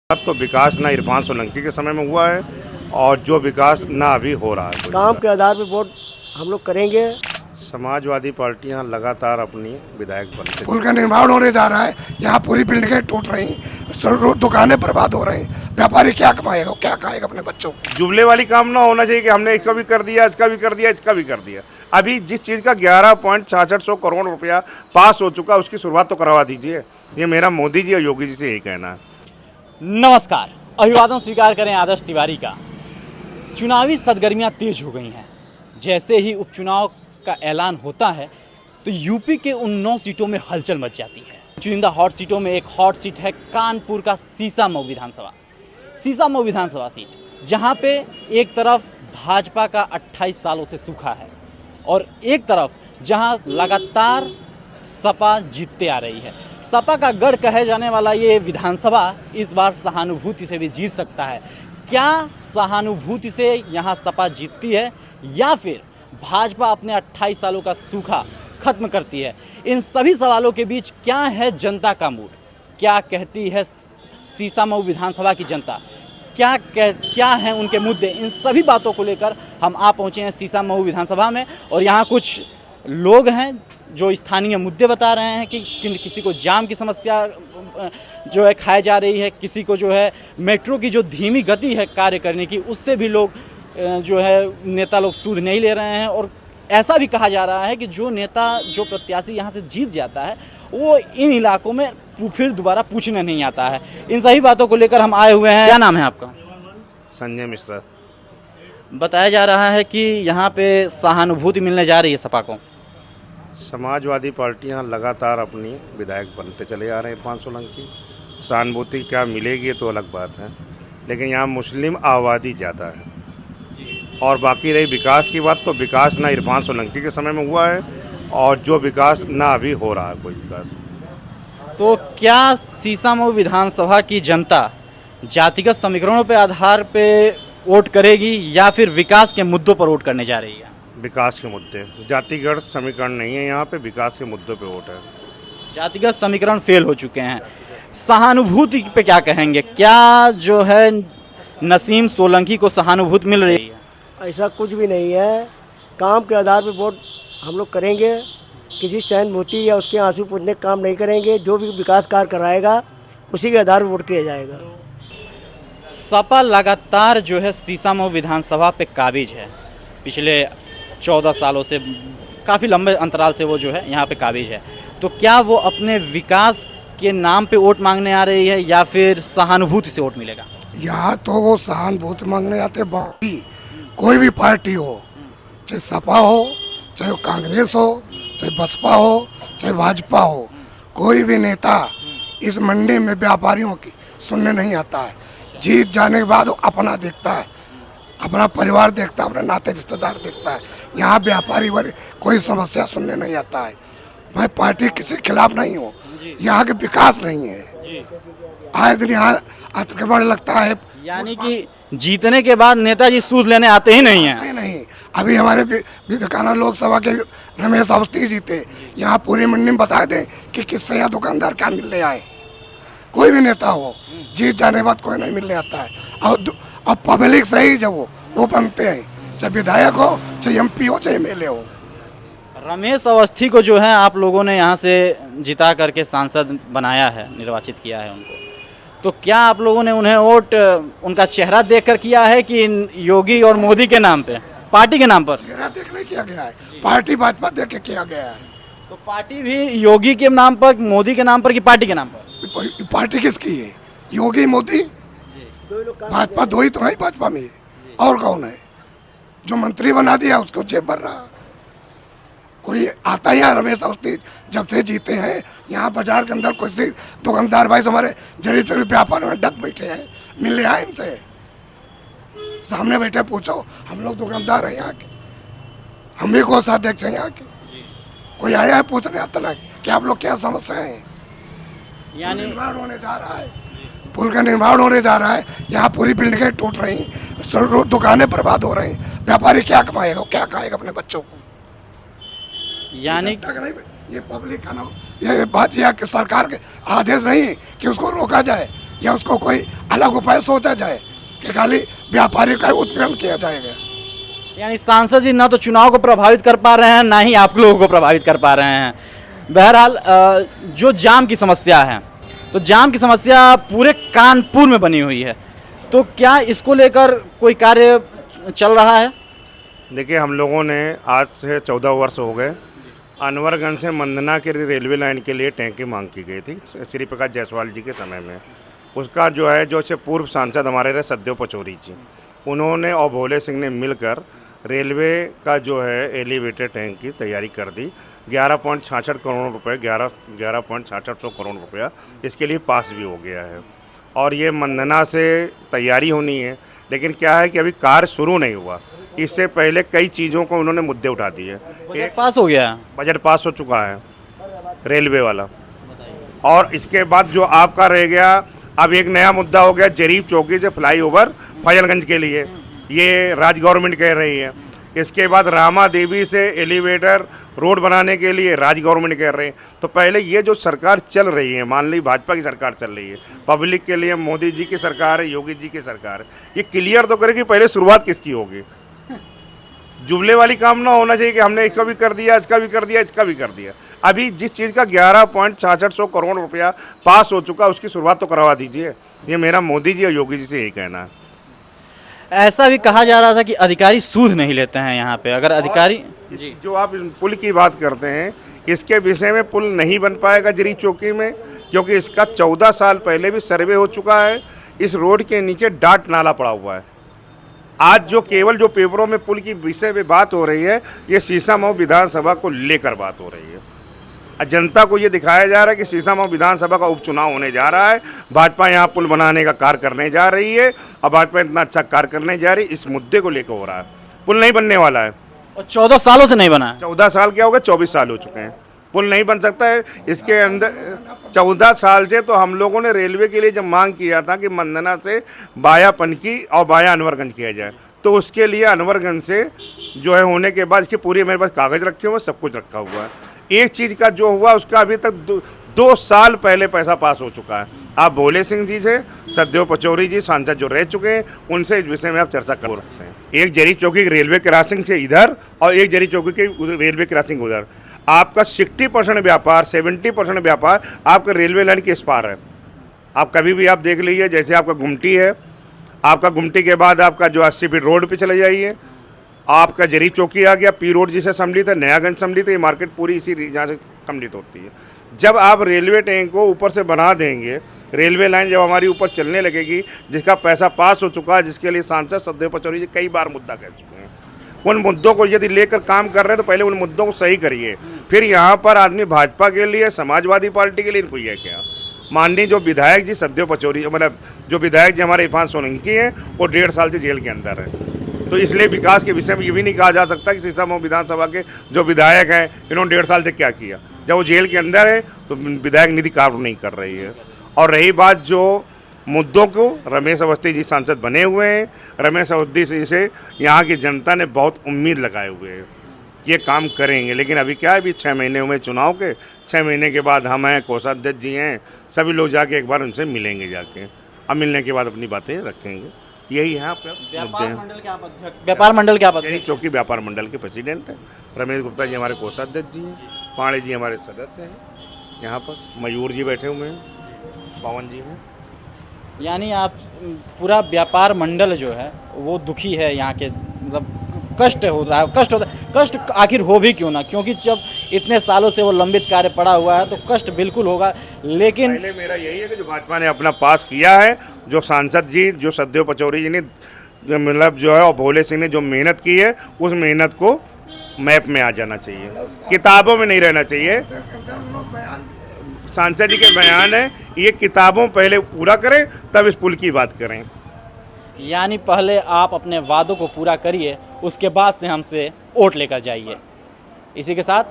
अब तो विकास ना इरफान सोलंकी के समय में हुआ है और जो विकास ना अभी हो रहा है। काम के आधार पर वोट हम लोग करेंगे। समाजवादी पार्टियां लगातार अपनी विधायक बनते पुल का निर्माण होने जा रहा है, यहाँ पूरी बिल्डिंगें टूट रही, दुकानें बर्बाद हो रही, व्यापारी क्या कमाएगा, क्या खाएगा अपने बच्चों को। जुमले वाली काम ना होना चाहिए कि हमने इसका भी कर दिया, इसका भी कर दिया, इसका भी कर दिया। अभी जिस चीज़ का 11.66 करोड़ रुपया पास हो चुका उसकी शुरुआत तो करवा दीजिए। ये मेरा मोदी जी और योगी जी से यही कहना है। नमस्कार, अभिवादन स्वीकार करें आदर्श तिवारी का। चुनावी सरगर्मियां तेज हो गई हैं। जैसे ही उपचुनाव का ऐलान होता है तो यूपी के उन 9 सीटों में हलचल मच जाती है। चुनिंदा हॉट सीटों में एक हॉट सीट है कानपुर का सीसामऊ विधानसभा सीट, जहां पे एक तरफ भाजपा का 28 सालों से सूखा है और एक तरफ जहां लगातार सपा जीतते आ रही है। सपा का गढ़ कहे जाने वाला ये विधानसभा इस बार सहानुभूति से भी जीत सकता है। क्या सहानुभूति से यहाँ सपा जीतती है या फिर भाजपा अपने 28 सालों का सूखा खत्म करती है? इन सभी सवालों के बीच क्या है जनता का मूड, क्या कहती है सीसामऊ विधानसभा की जनता, क्या है उनके मुद्दे, इन सभी बातों को लेकर हम आ पहुँचे हैं सीसामऊ विधानसभा में। और यहाँ कुछ लोग हैं जो स्थानीय मुद्दे बता रहे हैं कि किसी को जाम की समस्या जो है खाई जा रही है, किसी को जो है मेट्रो की जो धीमी गति है कार्य करने की उससे भी लोग जो है नेता लोग सूद नहीं ले रहे हैं। और ऐसा भी कहा जा रहा है कि जो नेता जो प्रत्याशी यहाँ से जीत जाता है वो इन इलाकों में फिर दोबारा पूछने नहीं आता है। इन सभी बातों को लेकर हम आए हुए हैं। क्या नाम है आपका? संजय मिश्रा। बताया जा रहा है कि यहाँ पे सहानुभूति मिलने जा रही है सपा को। समाजवादी पार्टियां लगातार अपनी विधायक बनते चले आ रहे हैं। इरफान सोलंकी सहानुभूति क्या मिलेगी तो अलग बात है, लेकिन यहाँ मुस्लिम आबादी ज़्यादा है। और बाकी रही विकास की बात, तो विकास ना इरफान सोलंकी के समय में हुआ है और जो विकास ना अभी हो रहा है कोई विकास। तो क्या सीसामऊ विधानसभा की जनता जातिगत समीकरणों पे आधार पे वोट करेगी या फिर विकास के मुद्दों पर वोट करने जा रही है? विकास के मुद्दे, जातिगत समीकरण नहीं है यहाँ पे, विकास के मुद्दों पे वोट है। जातिगत समीकरण फेल हो चुके हैं। सहानुभूति पे क्या कहेंगे? क्या जो है नसीम सोलंकी को सहानुभूति मिल रही है? ऐसा कुछ भी नहीं है। काम के आधार पर वोट हम लोग करेंगे। किसी सहानुभूति या उसके आंसू पूछने का काम नहीं करेंगे। जो भी विकास कार्य कराएगा उसी के आधार पर वोट किया जाएगा। सपा लगातार जो है सीसामऊ विधानसभा पे काबिज है। पिछले 14 सालों से काफ़ी लंबे अंतराल से वो जो है यहाँ पे काबिज है। तो क्या वो अपने विकास के नाम पे वोट मांगने आ रही है या फिर सहानुभूति से वोट मिलेगा? यहाँ तो वो सहानुभूति मांगने आते, बाकी कोई भी पार्टी हो, चाहे सपा हो, चाहे कांग्रेस हो, चाहे बसपा हो, चाहे भाजपा हो, कोई भी नेता इस मंडी में व्यापारियों की सुनने नहीं आता है। जीत जाने के बाद वो अपना देखता है, अपना परिवार देखता है, अपने नाते रिश्तेदार देखता है। यहाँ व्यापारी वर्ग कोई समस्या सुनने नहीं आता है। मैं पार्टी किसी के खिलाफ नहीं हूँ, यहाँ के विकास नहीं है। आए दिन यहाँ अतिक्रमण लगता है। यानी कि जीतने के बाद नेताजी सूद लेने आते ही नहीं हैं? नहीं, अभी हमारे विवेकानंद लोकसभा के रमेश अवस्थी जीते, यहाँ पूरी मंडी में बता दें कि किससे यहाँ दुकानदार क्या मिलने आए। कोई भी नेता हो, जीत जाने के बाद कोई नहीं मिलने आता है। और पब्लिक से ही जब वो बनते हैं, चाहे विधायक हो, चाहे MP हो, चाहे MLA हो। रमेश अवस्थी को जो है आप लोगों ने यहाँ से जिता करके सांसद बनाया है, निर्वाचित किया है उनको। तो क्या आप लोगों ने उन्हें वोट उनका चेहरा देखकर किया है कि योगी और मोदी के नाम पे, पार्टी के नाम पर? चेहरा देखने किया गया है, पार्टी भाजपा देख के किया गया है। तो पार्टी भी योगी के नाम पर, मोदी के नाम पर कि पार्टी के नाम पर? पार्टी किसकी है? योगी मोदी, भाजपा दो ही तो है भाजपा में। और कौन है? जो मंत्री बना दिया उसको जेब भर रहा। कोई आता ही है? रमेश अवस्थी जब से जीते हैं यहाँ बाजार के अंदर कुछ दुकानदार भाई हमारे जरूरी जरूरी व्यापार में डक बैठे हैं, मिले आए इनसे, सामने बैठे पूछो। हम लोग दुकानदार हैं यहाँ के, हम भी कोषाध्यक्ष हैं यहाँ के। कोई आया है पूछने आता ना कि आप लोग क्या समस्या है? यानी निर्माण होने जा रहा है, पुल का निर्माण होने जा रहा है, यहाँ पूरी बिल्डिंगें टूट रही, दुकानें बर्बाद हो रही, व्यापारी क्या कमाएगा, क्या खाएगा अपने बच्चों को। यानी ये पब्लिक का ना, ये बात यह कि सरकार के आदेश नहीं कि उसको रोका जाए। या उसको कोई अलग उपाय सोचा जाए कि खाली व्यापारी का उत्पीड़न किया जाएगा। यानी सांसद जी ना तो चुनाव को प्रभावित कर पा रहे हैं, ना ही आप लोगों को प्रभावित कर पा रहे हैं। बहरहाल जो जाम की समस्या है, तो जाम की समस्या पूरे कानपुर में बनी हुई है, तो क्या इसको लेकर कोई कार्य चल रहा है? देखिए, हम लोगों ने आज से 14 वर्ष हो गए अनवरगंज से मंदना के रेलवे लाइन के लिए टैंक की मांग की गई थी श्री प्रकाश जायसवाल जी के समय में। उसका जो है जो से पूर्व सांसद हमारे रहे सददेव पचौरी जी, उन्होंने और भोले सिंह ने मिलकर रेलवे का जो है एलिवेटेड टैंक की तैयारी कर दी। 11.66 करोड़ रुपए, 11.66 करोड़ रुपया इसके लिए पास भी हो गया है और ये मंदना से तैयारी होनी है। लेकिन क्या है कि अभी कार्य शुरू नहीं हुआ, इससे पहले कई चीज़ों को उन्होंने मुद्दे उठा दिए। बजट पास हो गया है, बजट पास हो चुका है रेलवे वाला, और इसके बाद जो आपका रह गया, अब एक नया मुद्दा हो गया जरीब चौकी से फ्लाईओवर फजलगंज के लिए, ये राज्य गवर्नमेंट कह रही है। इसके बाद रामा देवी से एलिवेटर रोड बनाने के लिए राज्य गवर्नमेंट कह रहे हैं। तो पहले ये जो सरकार चल रही है, मान ली भाजपा की सरकार चल रही है, पब्लिक के लिए मोदी जी की सरकार है, योगी जी की सरकार है, ये क्लियर तो करे कि पहले शुरुआत किसकी होगी। जुमले वाली काम ना होना चाहिए कि हमने इसका भी कर दिया, इसका भी कर दिया, इसका भी कर दिया। अभी जिस चीज़ का 11.66 करोड़ रुपया पास हो चुका, उसकी शुरुआत तो करवा दीजिए। ये मेरा मोदी जी और योगी जी से यही कहना है। ऐसा भी कहा जा रहा था कि अधिकारी सूद नहीं लेते हैं यहाँ पे, अगर अधिकारी जी जो आप पुल की बात करते हैं, इसके विषय में पुल नहीं बन पाएगा जरी चौकी में, क्योंकि इसका 14 साल पहले भी सर्वे हो चुका है। इस रोड के नीचे डाट नाला पड़ा हुआ है। आज जो केवल जो पेपरों में पुल की विषय में बात हो रही है, ये शीशामऊ विधानसभा को लेकर बात हो रही है। जनता को ये दिखाया जा रहा है कि शीशामऊ विधानसभा का उपचुनाव होने जा रहा है, भाजपा यहाँ पुल बनाने का कार्य करने जा रही है और भाजपा इतना अच्छा कार्य करने जा रही है, इस मुद्दे को लेकर हो रहा है। पुल नहीं बनने वाला है और 14 सालों से नहीं बना है। 14 साल क्या हो गए, 24 साल हो चुके हैं, पुल नहीं बन सकता है। इसके अंदर 14 साल से तो हम लोगों ने रेलवे के लिए जब मांग किया था कि मंदना से बाया पनकी और बाया अनवरगंज किया जाए, तो उसके लिए अनवरगंज से जो है होने के बाद इसके पूरे मेरे पास कागज़ रखे हुए, सब कुछ रखा हुआ है। एक चीज़ का जो हुआ उसका अभी तक 2 साल पहले पैसा पास हो चुका है। आप भोले सिंह जी से सददेव पचौरी जी सांसद जो रह चुके हैं, उनसे इस विषय में आप चर्चा कर सकते हैं। एक जरी चौकी रेलवे क्रॉसिंग से इधर और एक जरी चौकी की रेलवे क्रॉसिंग उधर, आपका 60% व्यापार, 70% व्यापार आपका रेलवे लाइन के इस पार है। आप कभी भी आप देख लीजिए, जैसे आपका गुमटी है, आपका गुमटी के बाद आपका जो 80 फीट रोड पे चले जाइए, आपका जरी चौकी आ गया, पी रोड जिसे सम्मिलित है, नयागंज सम्मिलित है, ये मार्केट पूरी इसी यहाँ से सम्मिलित होती है। जब आप रेलवे टैंक को ऊपर से बना देंगे, रेलवे लाइन जब हमारी ऊपर चलने लगेगी, जिसका पैसा पास हो चुका है, जिसके लिए सांसद सददेव पचौरी जी कई बार मुद्दा कह चुके हैं, उन मुद्दों को यदि लेकर काम कर रहे हैं तो पहले उन मुद्दों को सही करिए। फिर यहाँ पर आदमी भाजपा के लिए, समाजवादी पार्टी के लिए इनको यह क्या, माननीय जो विधायक जी सददेव पचौरी, मतलब जो विधायक जी हमारे इरफान सोलंकी हैं, वो 1.5 साल से जेल के अंदर है। तो इसलिए विकास के विषय में ये भी नहीं कहा जा सकता कि शीशामऊ विधानसभा के जो विधायक हैं, इन्होंने 1.5 साल से क्या किया। जब वो जेल के अंदर है तो विधायक निधि कार्य नहीं कर रही है। और रही बात जो मुद्दों को, रमेश अवस्थी जी सांसद बने हुए हैं, रमेश अवस्थी जी से यहाँ की जनता ने बहुत उम्मीद लगाए हुए हैं, ये काम करेंगे। लेकिन अभी क्या है, अभी 6 महीने हुए चुनाव के, 6 महीने के बाद हम हैं, कोषाध्यक्ष जी हैं, सभी लोग जाके एक बार उनसे मिलेंगे जाके, अब मिलने के बाद अपनी बातें रखेंगे। यही है आपका व्यापार मंडल के आप अध्यक्ष, व्यापार मंडल के आप जरी चौकी व्यापार मंडल के प्रेसिडेंट हैं। रमेश गुप्ता जी हमारे कोषाध्यक्ष जी हैं, पांडे जी हमारे सदस्य हैं, यहाँ पर मयूर जी बैठे हुए हैं, पवन जी हैं। यानी आप पूरा व्यापार मंडल जो है वो दुखी है यहाँ के, मतलब कष्ट हो रहा है, कष्ट होता है। कष्ट आखिर हो भी क्यों ना, क्योंकि जब इतने सालों से वो लंबित कार्य पड़ा हुआ है तो कष्ट बिल्कुल होगा। लेकिन पहले मेरा यही है कि जो भाजपा ने अपना पास किया है, जो सांसद जी, जो सददेव पचौरी जी ने मतलब जो है, और भोले सिंह ने जो मेहनत की है, उस मेहनत को मैप में आ जाना चाहिए, किताबों में नहीं रहना चाहिए। सांसद जी के बयान है, ये किताबों पहले पूरा करें तब इस पुल की बात करें। यानी पहले आप अपने वादों को पूरा करिए, उसके बाद से हमसे वोट लेकर जाइए। इसी के साथ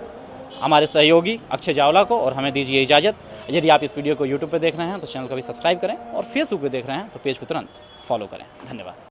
हमारे सहयोगी अक्षय जावला को और हमें दीजिए इजाज़त। यदि आप इस वीडियो को यूट्यूब पर देख रहे हैं तो चैनल को भी सब्सक्राइब करें, और फेसबुक पर देख रहे हैं तो पेज को तुरंत फॉलो करें। धन्यवाद।